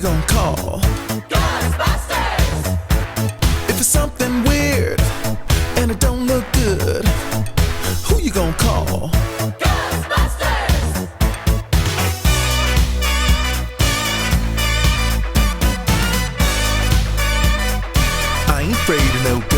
gonna call? Ghostbusters! If it's something weird and it don't look good, who you gonna call? Ghostbusters! I ain't afraid of no